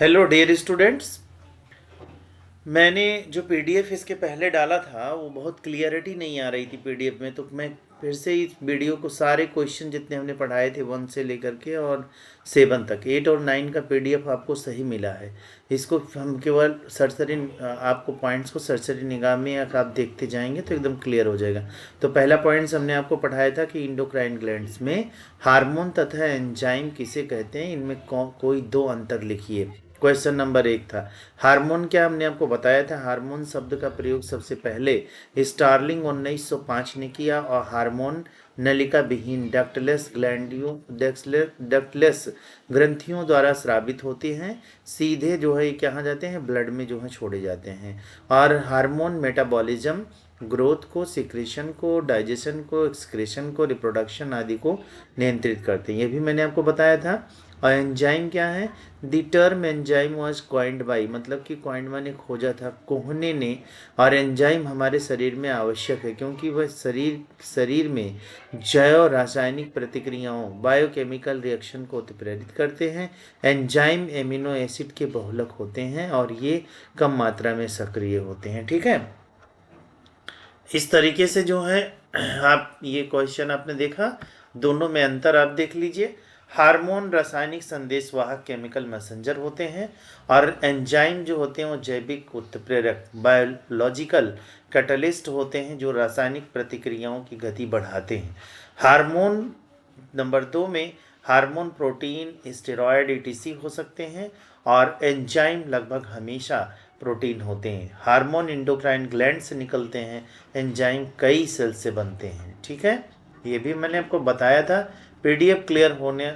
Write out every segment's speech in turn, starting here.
Hello dear students. मैंने जो PDF इसके पहले डाला था वो बहुत क्लियरिटी नहीं आ रही थी पीडीएफ में, तो मैं फिर से इस वीडियो को सारे क्वेश्चन जितने हमने पढ़ाए थे 1 से लेकर के और 7 तक, 8 और 9 का पीडीएफ आपको सही मिला है। इसको हम केवल सरसरी आपको पॉइंट्स को सरसरी निगाह में अगर आप देखते जाएंगे तो एकदम क्लियर हो जाएगा। तो पहला पॉइंट्स हमने आपको पढ़ाया था कि इंडोक्राइन ग्लैंड्स में हार्मोन तथा एंजाइम किसे कहते हैं, इनमें कोई दो अंतर लिखिए। क्वेश्चन नंबर 1 था हार्मोन क्या, हमने आपको बताया था हार्मोन शब्द का प्रयोग सबसे पहले स्टार्लिंग 1905 ने किया और हार्मोन नलिका विहीन डक्टलेस ग्लैंडियो डक्टलेस ग्रंथियों द्वारा स्रावित होते हैं, सीधे जो है कहाँ जाते हैं, ब्लड में जो है छोड़े जाते हैं। और हार्मोन मेटाबॉलिज्म ग्रोथ को, सिक्रेशन को, डाइजेशन को, एक्सक्रेशन को, रिप्रोडक्शन आदि को नियंत्रित करते हैं, ये भी मैंने आपको बताया था। और एंजाइम क्या है, the term enzyme was coined by, मतलब कि क्वाइंड माने खोजा था कोहने ने। और एंजाइम हमारे शरीर में आवश्यक है क्योंकि वह शरीर में जैव रासायनिक प्रतिक्रियाओं बायोकेमिकल रिएक्शन को उत्प्रेरित करते हैं। एंजाइम एमिनो एसिड के बहुलक होते हैं और ये कम मात्रा में सक्रिय होते हैं। ठीक है, इस तरीके से जो है आप ये क्वेश्चन आपने देखा, दोनों में अंतर आप देख लीजिए। हार्मोन रासायनिक संदेशवाहक केमिकल मैसेंजर होते हैं और एंजाइम जो होते हैं वो जैविक उत्प्रेरक बायोलॉजिकल कैटलिस्ट होते हैं जो रासायनिक प्रतिक्रियाओं की गति बढ़ाते हैं। हार्मोन नंबर 2 में हार्मोन प्रोटीन स्टेरॉयड ईटीसी हो सकते हैं और एंजाइम लगभग हमेशा प्रोटीन होते हैं। हार्मोन इंडोक्राइन ग्लैंड से निकलते हैं, एंजाइम कई सेल से बनते हैं। ठीक है, ये भी मैंने आपको बताया था, पीडीएफ क्लियर होने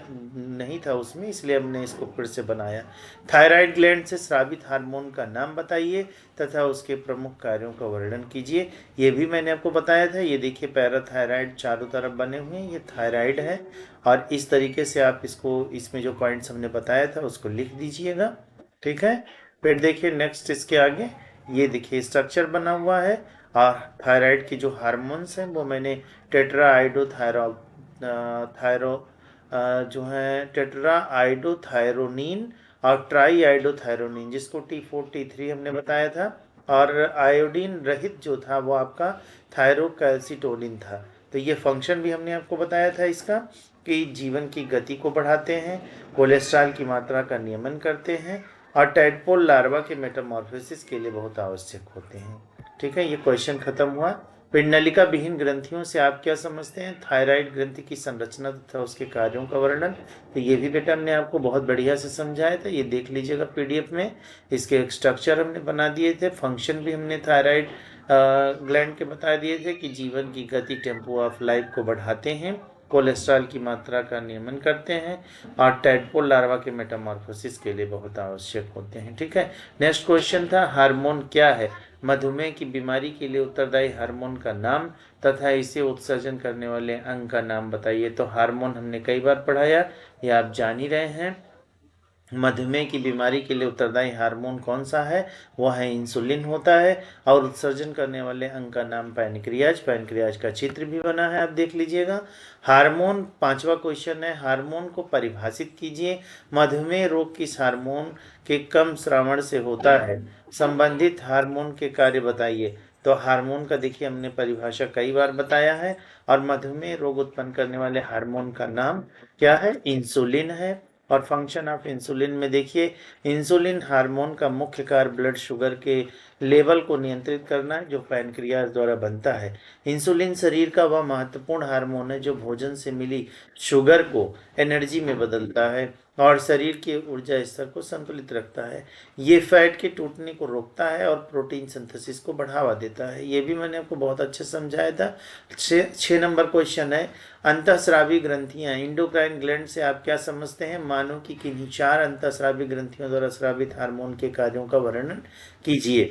नहीं था उसमें, इसलिए हमने इसको फिर से बनाया। थायराइड ग्लैंड से स्रावित हार्मोन का नाम बताइए तथा उसके प्रमुख कार्यों का वर्णन कीजिए, ये भी मैंने आपको बताया था। ये देखिए पैराथायराइड चारों तरफ बने हुए हैं, ये थायराइड है। और इस तरीके से आप इसको, इसमें जो पॉइंट्स हमने बताया था उसको लिख दीजिएगा। ठीक है, फिर देखिए नेक्स्ट इसके आगे, ये देखिए स्ट्रक्चर बना हुआ है और थायराइड की जो हार्मोन्स हैं वो मैंने टेट्रा आइडोथायरो थायरो जो है टेट्रा आइडोथायरोनिन और ट्राई आइडोथायरोनिन, जिसको T4 T3 हमने बताया था। और आयोडीन रहित जो था वो आपका थायरोकैल्सिटोनिन था। तो ये फंक्शन भी हमने आपको बताया था इसका, कि जीवन की गति को बढ़ाते हैं, कोलेस्ट्रॉल की मात्रा का नियमन करते हैं और टैडपोल लार्वा के मेटामॉर्फोसिस के लिए बहुत आवश्यक होते हैं। ठीक है, ये क्वेश्चन खत्म हुआ। पिंडलिका विहीन ग्रंथियों से आप क्या समझते हैं, थायराइड ग्रंथि की संरचना तथा उसके कार्यों का वर्णन। तो ये भी बेटा हमने आपको बहुत बढ़िया से समझाया था, ये देख लीजिएगा पीडीएफ में, इसके स्ट्रक्चर हमने बना दिए थे, फंक्शन भी हमने थायराइड ग्लैंड के बता दिए थे कि जीवन की गति, टेम्पो ऑफ लाइफ को बढ़ाते हैं, कोलेस्ट्रॉल की मात्रा का नियमन करते हैं और टैडपोल लार्वा के मेटामॉर्फोसिस के लिए बहुत आवश्यक होते हैं। ठीक है, नेक्स्ट क्वेश्चन था हार्मोन क्या है, मधुमेह की बीमारी के लिए उत्तरदायी हार्मोन का नाम तथा इसे उत्सर्जन करने वाले अंग का नाम बताइए। तो हार्मोन हमने कई बार पढ़ाया, ये आप जान ही रहे हैं। मधुमेह की बीमारी के लिए उत्तरदायी हार्मोन कौन सा है, वह है इंसुलिन होता है। और उत्सर्जन करने वाले अंग का नाम पैनक्रियाज, पैनक्रियाज का चित्र भी बना है, आप देख लीजिएगा। हार्मोन, पांचवा क्वेश्चन है हार्मोन को परिभाषित कीजिए, मधुमेह रोग किस हार्मोन के कम श्रवण से होता है, संबंधित हार्मोन के कार्य बताइए। तो हार्मोन का देखिए हमने परिभाषा कई बार बताया है और मधुमेह रोग उत्पन्न करने वाले हार्मोन का नाम क्या है, इंसुलिन है। और फंक्शन ऑफ इंसुलिन में देखिए, इंसुलिन हार्मोन का मुख्य कार्य ब्लड शुगर के लेवल को नियंत्रित करना है जो पैनक्रियाज द्वारा बनता है। इंसुलिन शरीर का वह महत्वपूर्ण हार्मोन है जो भोजन से मिली शुगर को एनर्जी में बदलता है और शरीर के ऊर्जा स्तर को संतुलित रखता है। ये फैट के टूटने को रोकता है और प्रोटीन सिंथेसिस को बढ़ावा देता है, ये भी मैंने आपको बहुत अच्छे समझाया था। 6 नंबर क्वेश्चन है अंतःस्रावी ग्रंथियां, इंडोक्राइन ग्लैंड से आप क्या समझते हैं, मानो कि किन्हीं 4 अंतःस्रावी ग्रंथियों द्वारा स्रावित हार्मोन के कार्यों का वर्णन कीजिए।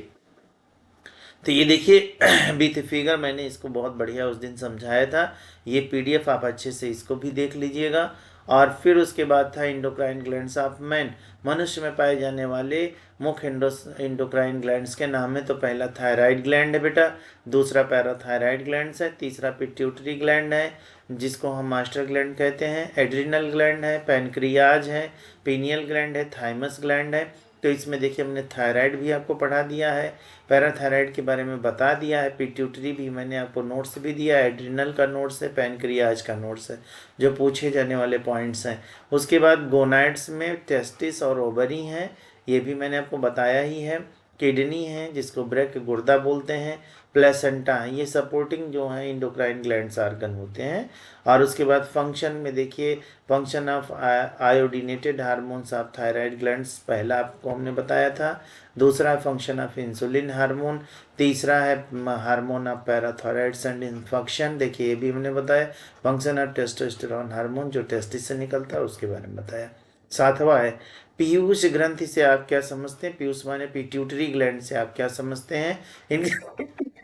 तो ये देखिए विथ फिगर मैंने इसको बहुत बढ़िया उस दिन समझाया था, ये पीडीएफ आप अच्छे से इसको भी देख लीजिएगा। और फिर उसके बाद था इंडोक्राइन ग्लैंड्स ऑफ मैन। मनुष्य में पाए जाने वाले मुख्य इंडोक्राइन ग्लैंड्स के नाम है। तो पहला थायराइड ग्लैंड है बेटा, दूसरा पैराथायराइड ग्लैंड्स है, तीसरा पिट्यूटरी ग्लैंड है जिसको हम मास्टर ग्लैंड कहते हैं, एड्रिनल ग्लैंड है, पैनक्रियाज है, पीनियल ग्लैंड है, थाइमस ग्लैंड है। तो इसमें देखिए हमने थायराइड भी आपको पढ़ा दिया है, पैराथायराइड के बारे में बता दिया है, पिट्यूटरी भी मैंने आपको नोट्स भी दिया है, एड्रिनल का नोट्स है, पैनक्रियाज का नोट्स है, जो पूछे जाने वाले पॉइंट्स हैं। उसके बाद गोनाड्स में टेस्टिस और ओवरी हैं, ये भी मैंने आपको बताया ही है। किडनी है जिसको ब्रेक गुर्दा बोलते हैं, प्लेसेंटा है, ये सपोर्टिंग जो है इंडोक्राइन ग्लैंड्स ऑर्गन होते हैं। और उसके बाद फंक्शन में देखिए, function of iodinated hormones of thyroid glands पहला आपको हमने बताया था, दूसरा है फंक्शन ऑफ इंसुलिन हार्मोन, तीसरा है हार्मोन ऑफ पैराथायराइड्स एंड इन्फेक्शन, देखिए ये भी हमने बताया, फंक्शन ऑफ टेस्टोस्टेरोन हार्मोन जो टेस्टिस से निकलता है उसके बारे में बताया। सातवां है पीयूष ग्रंथि से आप क्या समझते हैं, पीयूष माने पिट्यूटरी ग्लैंड से आप क्या समझते हैं,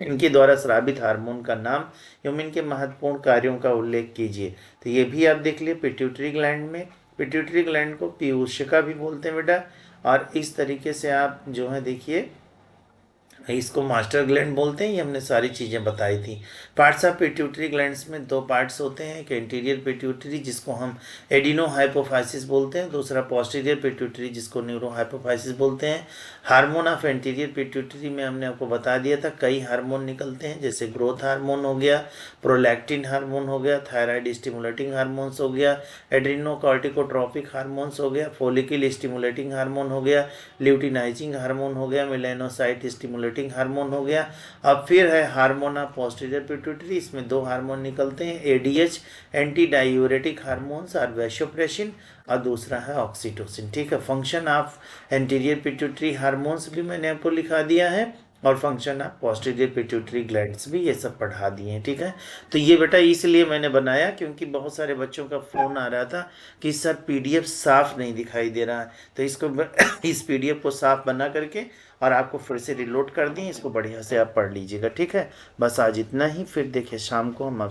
इनके द्वारा स्रावित हार्मोन का नाम एवं इनके महत्वपूर्ण कार्यों का उल्लेख कीजिए। तो ये भी आप देख लिए पिट्यूटरी ग्लैंड में, पिट्यूटरी ग्लैंड को पीयूषिका भी बोलते हैं बेटा। और इस तरीके से आप जो है देखिए इसको मास्टर ग्लैंड बोलते हैं, ये हमने सारी चीज़ें बताई थी। पार्ट्स ऑफ पिट्यूटरी ग्लैंड्स में दो पार्ट्स होते हैं, एक एंटीरियर पिट्यूटरी जिसको हम एडिनो हाइपोफाइसिस बोलते हैं, दूसरा पोस्टीरियर पिट्यूटरी जिसको न्यूरो हाइपोफाइसिस बोलते हैं। हार्मोन ऑफ एंटीरियर पिट्यूटरी में हमने आपको बता दिया था कई हार्मोन निकलते हैं, जैसे ग्रोथ हार्मोन हो गया, प्रोलैक्टिन हार्मोन हो गया, थायराइड स्टिमुलेटिंग हार्मोन्स हो गया, एड्रिनो कॉर्टिकोट्रोपिक हार्मोन्स हो गया, फोलिकल स्टिमुलेटिंग हार्मोन हो गया, ल्यूटिनाइजिंग हार्मोन हो गया, मेलानोसाइट स्टिमुलेटिंग हार्मोन हो गया। अब फिर है हार्मोन ऑफ पोस्टीरियर पिट्यूटरी, इसमें दो हार्मोन निकलते हैं, एडीएच एंटी डायूरेटिक हार्मोन्स और वैसोप्रेसिन, और दूसरा है ऑक्सीटोसिन। ठीक है, function of anterior pituitary hormones भी मैंने आपको लिखा दिया है, और function of posterior pituitary glands भी ये सब पढ़ा दिए हैं। ठीक है, तो ये बेटा इसलिए मैंने बनाया क्योंकि बहुत सारे बच्चों का फ़ोन आ रहा था कि सर पीडीएफ साफ नहीं दिखाई दे रहा है, तो इसको इस पीडीएफ को साफ बना करके और आपको फिर से रिलोड कर दिए, इसको बढ़िया से आप पढ़ लीजिएगा। ठीक है, बस आज इतना ही, फिर देखिए शाम को हम